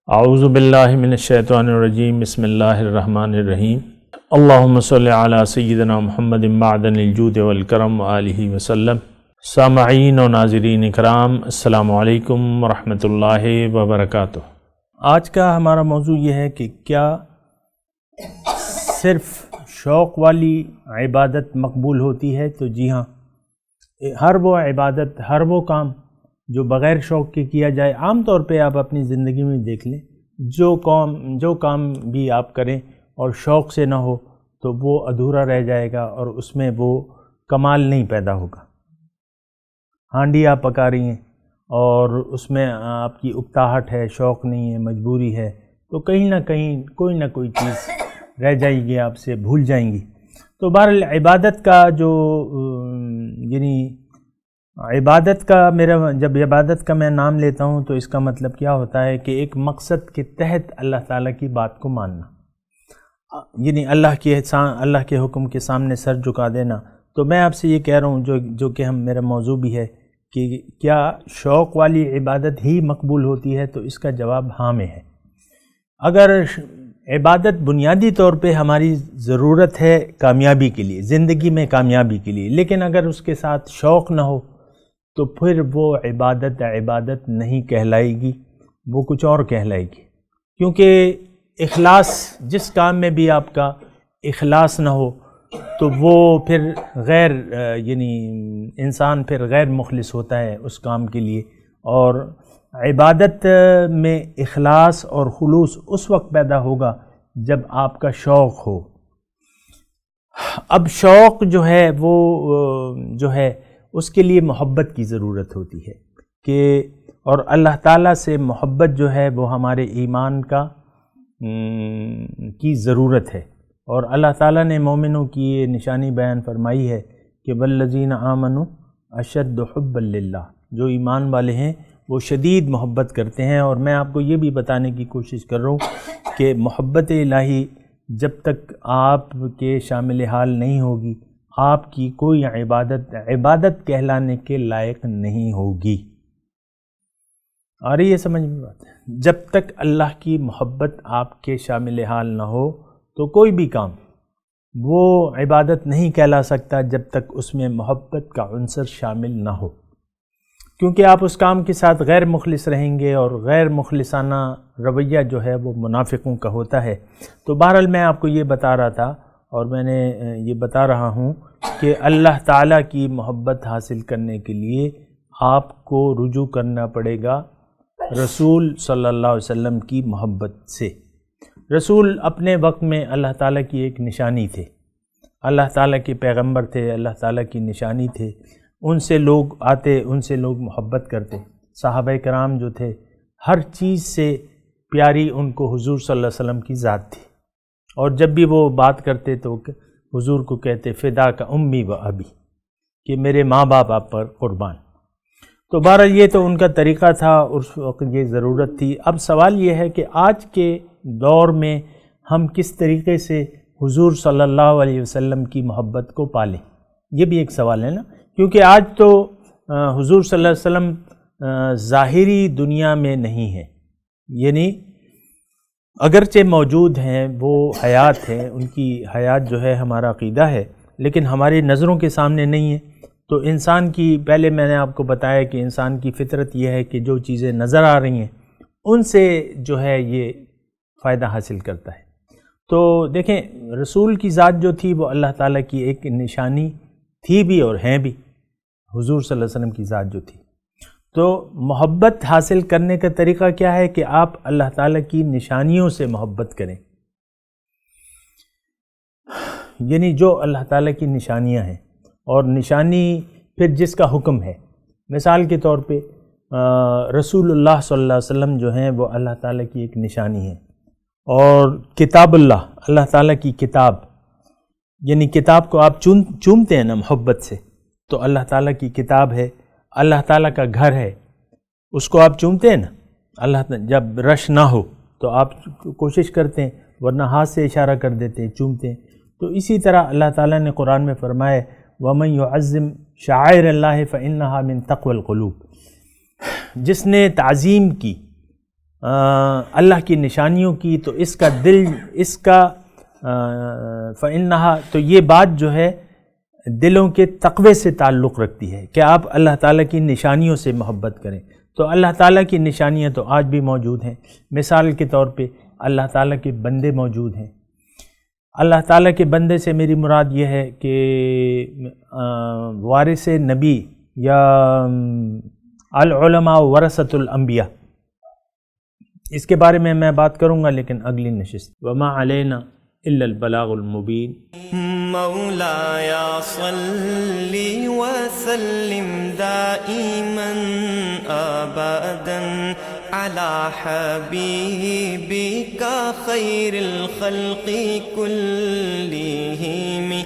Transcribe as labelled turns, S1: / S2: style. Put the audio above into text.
S1: اعوذ باللہ من الشیطان الرجیم بسم اللہ الرحمن الرحیم اللہم صلی علی سیدنا محمد معدن الجود والکرم وآلہ وسلم۔ سامعین و ناظرین اکرام، السلام علیکم ورحمۃ اللہ وبرکاتہ۔ آج کا ہمارا موضوع یہ ہے کہ کیا صرف شوق والی عبادت مقبول ہوتی ہے؟ تو جی ہاں، ہر وہ عبادت، ہر وہ کام جو بغیر شوق کے کیا جائے، عام طور پہ آپ اپنی زندگی میں دیکھ لیں، جو کام بھی آپ کریں اور شوق سے نہ ہو تو وہ ادھورا رہ جائے گا اور اس میں وہ کمال نہیں پیدا ہوگا۔ ہانڈی آپ پکا رہی ہیں اور اس میں آپ کی اکتاہٹ ہے، شوق نہیں ہے، مجبوری ہے، تو کہیں نہ کہیں کوئی نہ کوئی چیز رہ جائے گی، آپ سے بھول جائیں گی۔ تو بہرحال عبادت کا عبادت کا جب عبادت کا میں نام لیتا ہوں تو اس کا مطلب کیا ہوتا ہے کہ ایک مقصد کے تحت اللہ تعالیٰ کی بات کو ماننا، یعنی اللہ کے حکم کے سامنے سر جھکا دینا۔ تو میں آپ سے یہ کہہ رہا ہوں جو کہ میرا موضوع بھی ہے کہ کیا شوق والی عبادت ہی مقبول ہوتی ہے؟ تو اس کا جواب ہاں میں ہے۔ اگر عبادت بنیادی طور پہ ہماری ضرورت ہے کامیابی کے لیے، زندگی میں کامیابی کے لیے، لیکن اگر اس کے ساتھ شوق نہ ہو تو پھر وہ عبادت نہیں کہلائے گی، وہ کچھ اور کہلائے گی۔ کیونکہ اخلاص، جس کام میں بھی آپ کا اخلاص نہ ہو تو وہ پھر انسان پھر غیر مخلص ہوتا ہے اس کام کے لیے۔ اور عبادت میں اخلاص اور خلوص اس وقت پیدا ہوگا جب آپ کا شوق ہو۔ اب شوق جو ہے اس کے لیے محبت کی ضرورت ہوتی ہے اور اللہ تعالیٰ سے محبت جو ہے وہ ہمارے ایمان کی ضرورت ہے۔ اور اللہ تعالیٰ نے مومنوں کی یہ نشانی بیان فرمائی ہے کہ والذین آمنوا اشد حبا للہ، جو ایمان والے ہیں وہ شدید محبت کرتے ہیں۔ اور میں آپ کو یہ بھی بتانے کی کوشش کر رہا ہوں کہ محبت الہی جب تک آپ کے شامل حال نہیں ہوگی، آپ کی کوئی عبادت کہلانے کے لائق نہیں ہوگی۔ آ رہی ہے سمجھ میں بات؟ جب تک اللہ کی محبت آپ کے شامل حال نہ ہو تو کوئی بھی کام وہ عبادت نہیں کہلا سکتا جب تک اس میں محبت کا عنصر شامل نہ ہو، کیونکہ آپ اس کام کے ساتھ غیر مخلص رہیں گے اور غیر مخلصانہ رویہ جو ہے وہ منافقوں کا ہوتا ہے۔ تو بہرحال میں آپ کو یہ بتا رہا تھا اور میں نے یہ بتا رہا ہوں کہ اللہ تعالیٰ کی محبت حاصل کرنے کے لیے آپ کو رجوع کرنا پڑے گا رسول صلی اللہ علیہ وسلم کی محبت سے۔ رسول اپنے وقت میں اللہ تعالیٰ کی ایک نشانی تھے، اللہ تعالیٰ کے پیغمبر تھے، اللہ تعالیٰ کی نشانی تھے۔ ان سے لوگ آتے، ان سے لوگ محبت کرتے۔ صحابہ کرام جو تھے، ہر چیز سے پیاری ان کو حضور صلی اللہ علیہ وسلم کی ذات تھی، اور جب بھی وہ بات کرتے تو حضور کو کہتے فدا کا امی و ابی، کہ میرے ماں باپ آپ پر قربان۔ تو بہرحال یہ تو ان کا طریقہ تھا، اس وقت یہ ضرورت تھی۔ اب سوال یہ ہے کہ آج کے دور میں ہم کس طریقے سے حضور صلی اللہ علیہ وسلم کی محبت کو پالیں، یہ بھی ایک سوال ہے نا۔ کیونکہ آج تو حضور صلی اللہ علیہ وسلم ظاہری دنیا میں نہیں ہے، یعنی اگرچہ موجود ہیں، وہ حیات ہیں، ان کی حیات جو ہے ہمارا عقیدہ ہے، لیکن ہماری نظروں کے سامنے نہیں ہے۔ تو انسان کی، پہلے میں نے آپ کو بتایا کہ انسان کی فطرت یہ ہے کہ جو چیزیں نظر آ رہی ہیں ان سے جو ہے یہ فائدہ حاصل کرتا ہے۔ تو دیکھیں، رسول کی ذات جو تھی وہ اللہ تعالیٰ کی ایک نشانی تھی بھی اور ہیں بھی، حضور صلی اللہ علیہ وسلم کی ذات جو تھی۔ تو محبت حاصل کرنے کا طریقہ کیا ہے کہ آپ اللہ تعالیٰ کی نشانیوں سے محبت کریں، یعنی جو اللہ تعالیٰ کی نشانیاں ہیں، اور نشانی پھر جس کا حکم ہے۔ مثال کے طور پہ رسول اللہ صلی اللہ علیہ وسلم جو ہیں وہ اللہ تعالیٰ کی ایک نشانی ہے، اور کتاب اللہ تعالیٰ کی کتاب، یعنی کتاب کو آپ چومتے ہیں نا محبت سے، تو اللہ تعالیٰ کی کتاب ہے۔ اللہ تعالیٰ کا گھر ہے، اس کو آپ چومتے ہیں نا، اللہ جب رش نہ ہو تو آپ کوشش کرتے ہیں، ورنہ ہاتھ سے اشارہ کر دیتے ہیں، چومتے ہیں۔ تو اسی طرح اللہ تعالیٰ نے قرآن میں فرمایا وَمَن يُعَظِّمْ شَعَائِرَ اللَّهِ فَإِنَّهَا مِن تَقْوَى الْقُلُوبِ، جس نے تعظیم کی اللہ کی نشانیوں کی، تو اس کا دل، اس کا فإنہا، تو یہ بات جو ہے دلوں کے تقوی سے تعلق رکھتی ہے کہ آپ اللہ تعالیٰ کی نشانیوں سے محبت کریں۔ تو اللہ تعالیٰ کی نشانیاں تو آج بھی موجود ہیں۔ مثال کے طور پہ اللہ تعالیٰ کے بندے موجود ہیں۔ اللہ تعالیٰ کے بندے سے میری مراد یہ ہے کہ وارث نبی یا العلماء ورثۃ الانبیاء، اس کے بارے میں بات کروں گا لیکن اگلی نشست۔ وما علینا الا البلاغ المبین۔
S2: مولایا صلی وسلم دائما ابدا علی حبیبک خیر الخلق کلہم۔